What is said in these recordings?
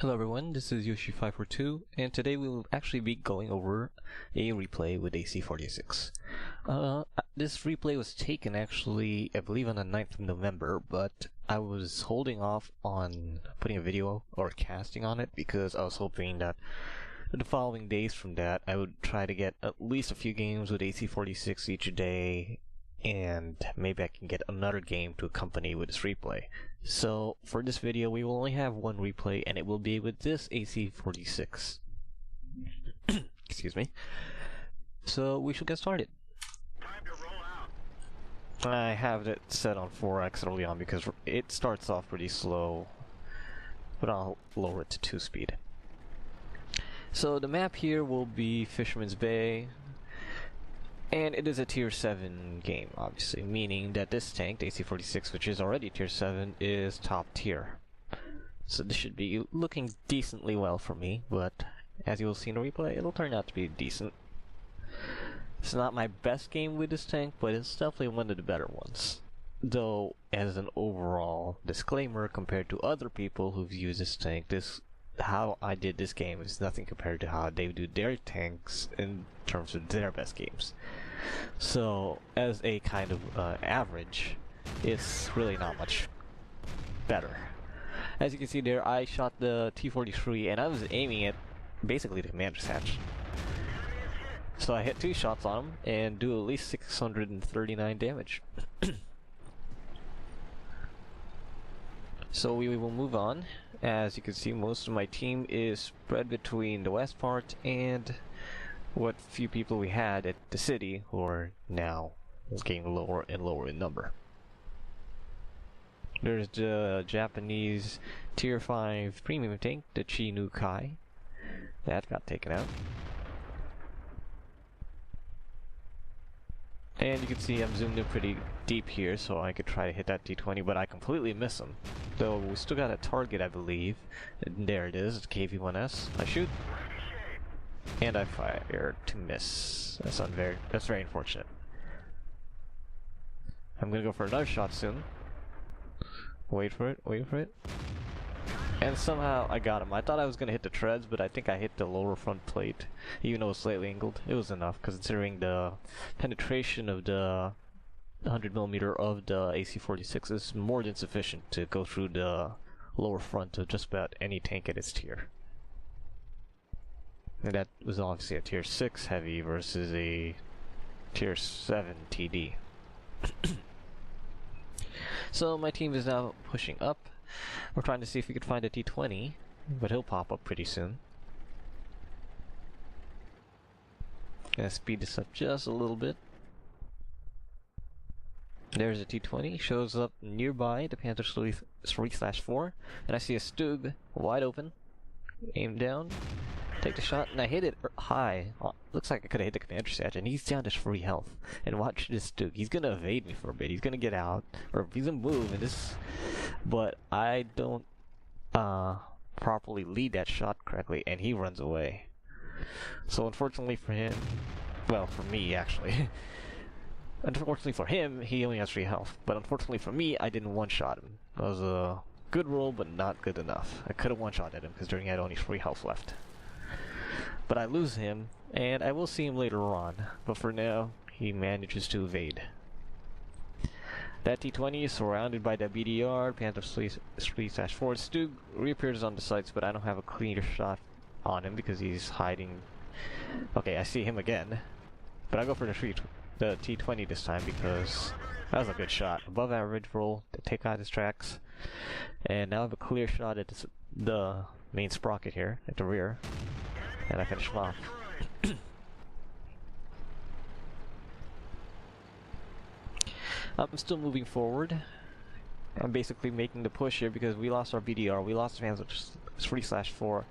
Hello everyone, this is Yoshi542, and today we will actually be going over a replay with AC46. This replay was taken actually, I believe on the 9th of November, but I was holding off on putting a video or casting on it because I was hoping that the following days from that I would try to get at least a few games with AC46 each day, and maybe I can get another game to accompany with this replay. So for this video we will only have one replay, and it will be with this AC46. Excuse me. So we should get started. Time to roll out. I have it set on 4x early on because it starts off pretty slow, but I'll lower it to 2 speed. So the map here will be Fisherman's Bay, and it is a tier 7 game, obviously, meaning that this tank, the AC46, which is already tier 7, is top tier. So this should be looking decently well for me, but as you will see in the replay, it'll turn out to be decent. It's not my best game with this tank, but it's definitely one of the better ones. Though, as an overall disclaimer, compared to other people who've used this tank, how I did this game is nothing compared to how they do their tanks in terms of their best games. So, as a kind of average, it's really not much better. As you can see there, I shot the T-43 and I was aiming at basically the commander's hatch. So I hit 2 shots on him and do at least 639 damage. So we will move on. As you can see, most of my team is spread between the west part and what few people we had at the city, who are now getting lower and lower in number. There's the Japanese tier 5 premium tank, the Chi-Nu-Kai. That got taken out. And you can see I'm zoomed in pretty deep here, so I could try to hit that T-20, but I completely miss him. Though we still got a target, I believe. And there it is, it's KV-1S. I shoot, and I fire to miss. That's very unfortunate. I'm gonna go for another shot soon. Wait for it, wait for it. And somehow I got him. I thought I was gonna hit the treads, but I think I hit the lower front plate, even though it's slightly angled. It was enough, considering the penetration of the 100mm of the AC46 is more than sufficient to go through the lower front of just about any tank at its tier. And that was obviously a tier 6 heavy versus a tier 7 TD. So my team is now pushing up. We're trying to see if we could find a T-20, but he'll pop up pretty soon. Gonna speed this up just a little bit. There's a T-20, shows up nearby the Panther 3/4, and I see a Stug wide open. Aim down, take the shot, and I hit it high. Looks like I could have hit the commander's hatch, and he's down to 3 health. And watch this Stug, he's gonna evade me for a bit. He's gonna get out, or he's gonna move, and but I don't properly lead that shot correctly, and he runs away. So unfortunately for him, well, for me actually, unfortunately for him, he only has 3 health. But unfortunately for me, I didn't one-shot him. That was a good roll, but not good enough. I could have one-shotted him, considering he had only 3 health left. But I lose him, and I will see him later on. But for now, he manages to evade. That T-20 is surrounded by the BDR, Panther 3/4. Stug reappears on the sights, but I don't have a clear shot on him because he's hiding. Okay, I see him again. But I go for the T-20 this time because that was a good shot. Above average roll to take out his tracks. And now I have a clear shot at the main sprocket here, at the rear. And I finish him off. I'm still moving forward. I'm basically making the push here because we lost our BDR, we lost the Panther 3/4,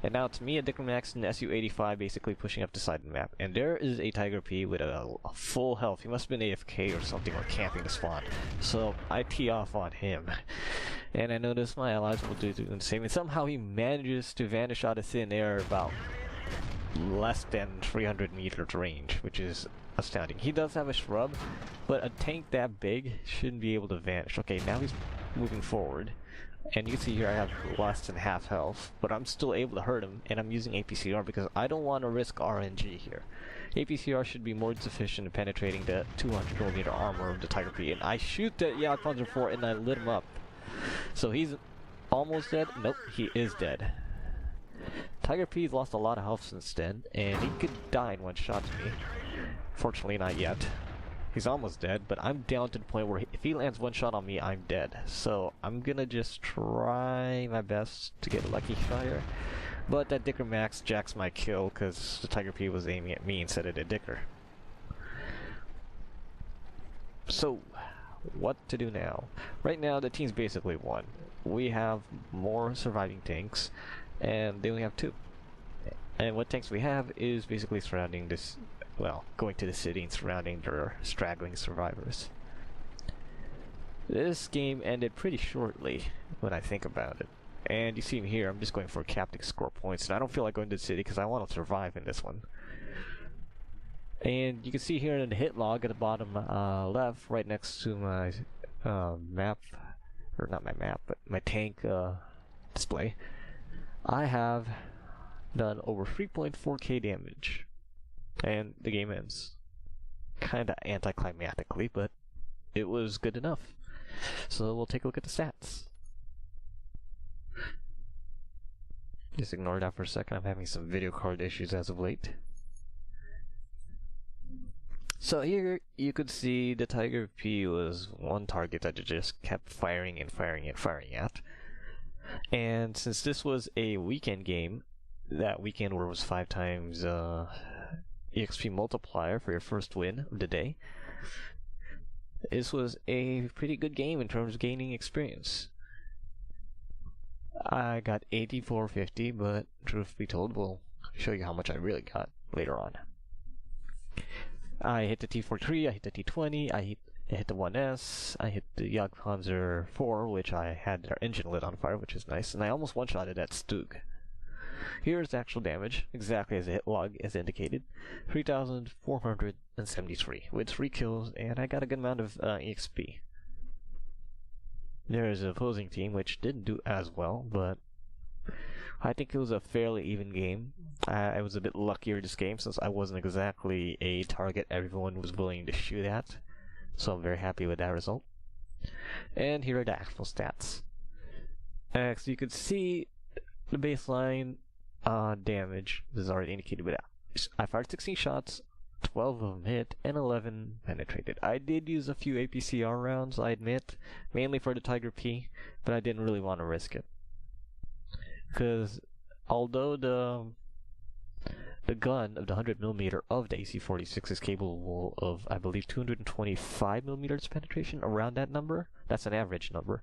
and now it's me, a Dicromax, and the SU-85 basically pushing up the side of the map. And there is a Tiger P with a full health. He must have been AFK or something, or camping the spawn. So I tee off on him. And I notice my allies will do the same, and somehow he manages to vanish out of thin air about less than 300 meters range, which is astounding. He does have a shrub, but a tank that big shouldn't be able to vanish. Okay, now he's moving forward. And you can see here I have less than half health, but I'm still able to hurt him, and I'm using APCR because I don't want to risk RNG here. APCR should be more than sufficient in penetrating the 200mm armor of the Tiger P, and I shoot the Yak Panzer IV and I lit him up. So he's almost dead? Nope, he is dead. Tiger P's lost a lot of health since then, and he could die in one shot to me. Fortunately not yet. He's almost dead, but I'm down to the point where if he lands one shot on me, I'm dead. So I'm gonna just try my best to get a lucky fire. But that Dicker Max jacks my kill because the Tiger P was aiming at me instead of the Dicker. So, what to do now? Right now, the team's basically won. We have more surviving tanks, and they only have 2. And what tanks we have is basically surrounding this, well, going to the city and surrounding their straggling survivors. This game ended pretty shortly when I think about it. And you see me here, I'm just going for captain score points, and I don't feel like going to the city because I want to survive in this one. And you can see here in the hit log at the bottom left, right next to my map, or not my map, but my tank display, I have done over 3.4k damage. And the game ends. Kinda anticlimactically, but it was good enough. So we'll take a look at the stats. Just ignore that for a second, I'm having some video card issues as of late. So here you could see the Tiger P was one target that it just kept firing and firing and firing at. And since this was a weekend game, that weekend where it was 5 times EXP multiplier for your first win of the day, this was a pretty good game in terms of gaining experience. I got 8450, but truth be told, we'll show you how much I really got later on. I hit the T43, I hit the T20, I hit the 1S, I hit the Jagdpanzer IV, which I had their engine lit on fire, which is nice, and I almost one-shotted that Stug. Here's the actual damage, exactly as the hit log is indicated, 3,473, with 3 kills, and I got a good amount of EXP. There's an opposing team which didn't do as well, but I think it was a fairly even game. I was a bit luckier this game since I wasn't exactly a target everyone was willing to shoot at, so I'm very happy with that result. And here are the actual stats. So you could see the baseline damage is already indicated with that. I fired 16 shots, 12 of them hit, and 11 penetrated. I did use a few APCR rounds, I admit, mainly for the Tiger P, but I didn't really want to risk it. Because although the gun of the 100mm of the AC46 is capable of, I believe, 225mm penetration, around that number, that's an average number,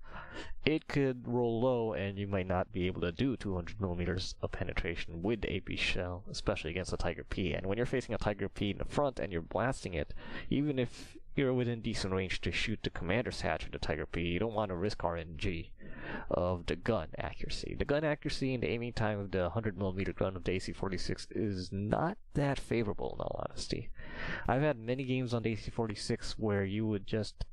it could roll low and you might not be able to do 200mm of penetration with the AP shell, especially against a Tiger P. And when you're facing a Tiger P in the front and you're blasting it, even if you're within decent range to shoot the commander's hatch with the Tiger P, you don't want to risk RNG of the gun accuracy. The gun accuracy and the aiming time of the 100mm gun of the AC46 is not that favorable, in all honesty. I've had many games on the AC46 where you would just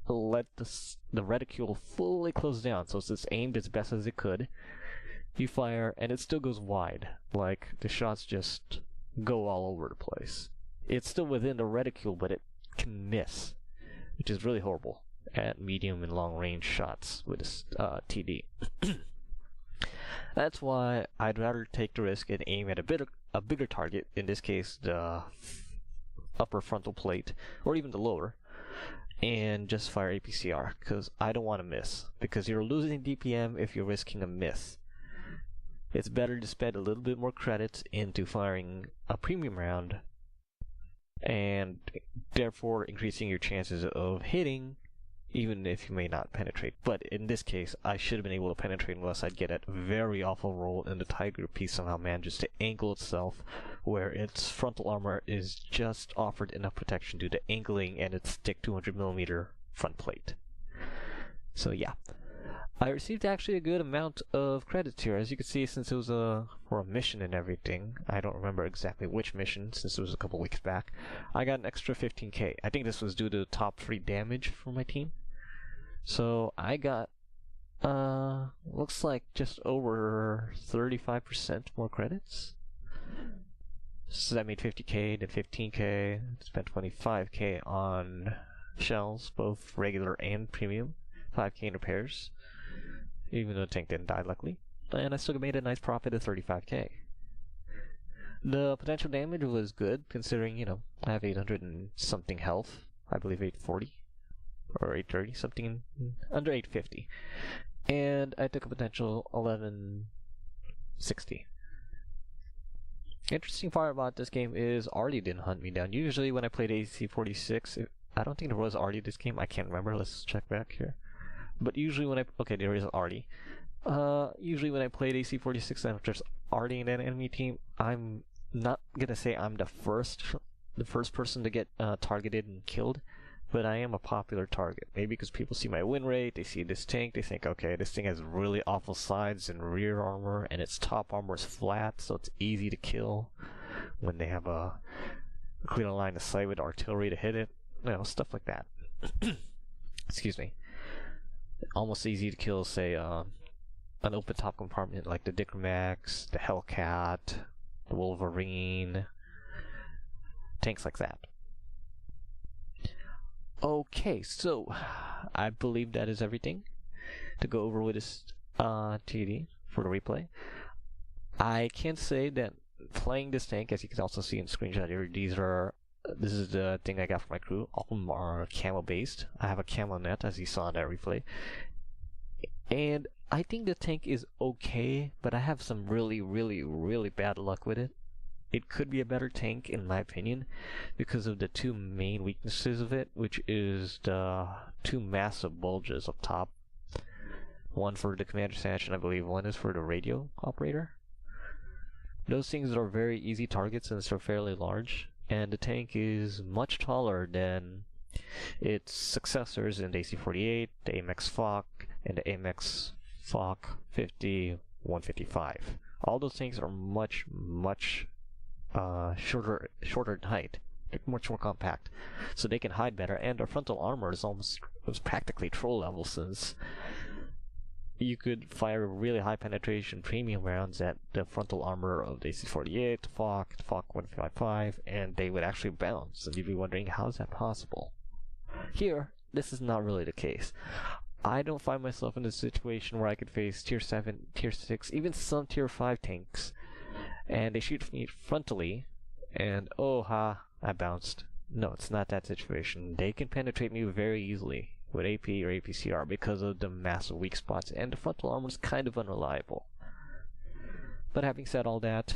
let the reticule fully close down, so it's aimed as best as it could. You fire, and it still goes wide. Like, the shots just go all over the place. It's still within the reticule, but it can miss, which is really horrible at medium and long range shots with this TD. That's why I'd rather take the risk and aim at a bigger target, in this case the upper frontal plate, or even the lower, and just fire APCR, because I don't want to miss, because you're losing DPM if you're risking a miss. It's better to spend a little bit more credits into firing a premium round, and therefore increasing your chances of hitting, even if you may not penetrate. But in this case, I should have been able to penetrate unless I'd get a very awful roll and the Tiger P somehow manages to angle itself where its frontal armor is just offered enough protection due to angling and its thick 200mm front plate. So yeah. I received actually a good amount of credits here, as you can see, since it was for a mission and everything. I don't remember exactly which mission, since it was a couple weeks back. I got an extra 15k. I think this was due to top 3 damage for my team. So I got Looks like just over 35% more credits. So that made 50k, then 15k, spent 25k on shells, both regular and premium, 5k in repairs, even though the tank didn't die luckily, and I still made a nice profit of 35k. The potential damage was good, considering, you know, I have 800 and something health, I believe 840, or 830, something under 850. And I took a potential 1160. Interesting part about this game is Artie didn't hunt me down. Usually when I played AC46, I don't think there was Artie this game, I can't remember, let's check back here. But usually when okay, there is Artie. Usually when I played AC46 and if there's Artie in an enemy team, I'm not gonna say I'm the first person to get targeted and killed, but I am a popular target. Maybe because people see my win rate, they see this tank, they think, okay, this thing has really awful sides and rear armor, and its top armor is flat, so it's easy to kill when they have a clear line of sight with artillery to hit it. You know, stuff like that. Excuse me. Almost easy to kill, say, an open top compartment like the Dicromax, the Hellcat, the Wolverine, tanks like that. Okay, so I believe that is everything to go over with this TD for the replay. I can say that playing this tank, as you can also see in the screenshot here, this is the thing I got for my crew. All of them are camo based. I have a camo net, as you saw in that replay. And I think the tank is okay, but I have some really bad luck with it. It could be a better tank, in my opinion, because of the two main weaknesses of it, which is the two massive bulges up top. One for the commander stanch, and I believe one is for the radio operator. Those things are very easy targets since they're fairly large, and the tank is much taller than its successors in the AC48, the AMX FOC, and the AMX FOC 50 155. All those tanks are much shorter in height. They're much more compact, so they can hide better, and their frontal armor is practically troll level, since you could fire really high penetration premium rounds at the frontal armor of the AC48, the FOC 155, and they would actually bounce, and you'd be wondering, how is that possible? Here, this is not really the case. I don't find myself in a situation where I could face tier 7, tier 6, even some tier 5 tanks, and they shoot me frontally, and oh ha, I bounced. No, it's not that situation. They can penetrate me very easily with AP or APCR because of the massive weak spots, and the frontal armor is kind of unreliable. But having said all that,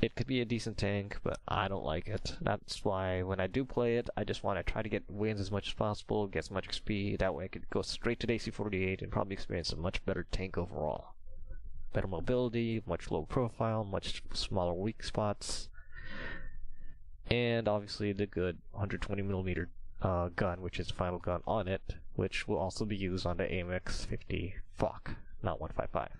it could be a decent tank, but I don't like it. That's why when I do play it, I just want to try to get wins as much as possible, get as much XP, that way I could go straight to the AC48 and probably experience a much better tank overall. Better mobility, much lower profile, much smaller weak spots, and obviously the good 120mm gun, which is the final gun on it, which will also be used on the AMX 50 FOC, not 155.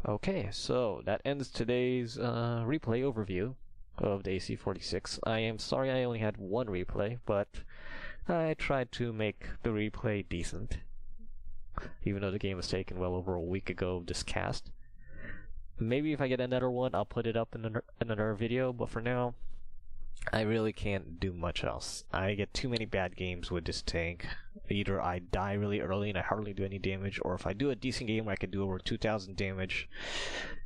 Okay, so that ends today's replay overview of the AC46. I am sorry I only had one replay, but I tried to make the replay decent, even though the game was taken well over a week ago of this cast. Maybe if I get another one, I'll put it up in another video, but for now, I really can't do much else. I get too many bad games with this tank. Either I die really early and I hardly do any damage, or if I do a decent game where I can do over 2,000 damage,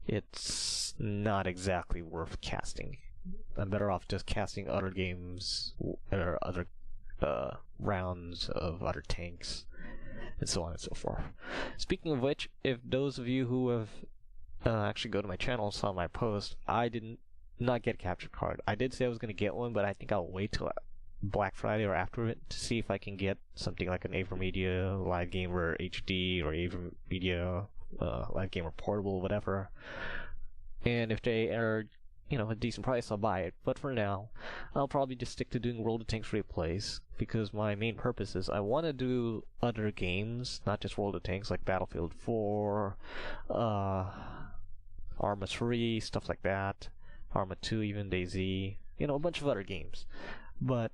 it's not exactly worth casting. I'm better off just casting other games, or other rounds of other tanks, and so on and so forth. Speaking of which, if those of you who have actually go to my channel and saw my post, I didn't not get a capture card. I did say I was going to get one, but I think I'll wait till Black Friday or after it to see if I can get something like an AverMedia Live Gamer HD or AverMedia Live Gamer Portable, whatever. And if they are, you know, a decent price, I'll buy it. But for now, I'll probably just stick to doing World of Tanks replays, because my main purpose is I want to do other games, not just World of Tanks, like Battlefield 4, Arma 3, stuff like that. Arma 2, even DayZ, you know, a bunch of other games. But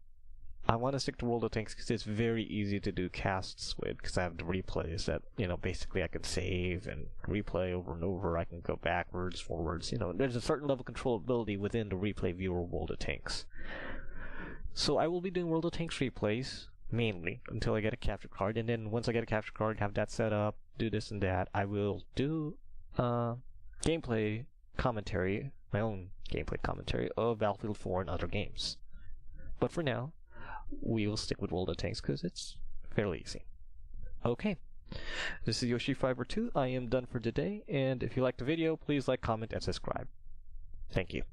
I want to stick to World of Tanks because it's very easy to do casts with, because I have the replays that, basically I can save and replay over and over. I can go backwards, forwards, there's a certain level of controllability within the replay viewer of World of Tanks. So I will be doing World of Tanks replays, mainly, until I get a capture card, and then once I get a capture card, have that set up, do this and that, I will do gameplay commentary, my own gameplay commentary of Battlefield 4 and other games. But for now, we will stick with World of Tanks because it's fairly easy. Okay, this is Yoshi502. I am done for today, and if you liked the video, please like, comment, and subscribe. Thank you.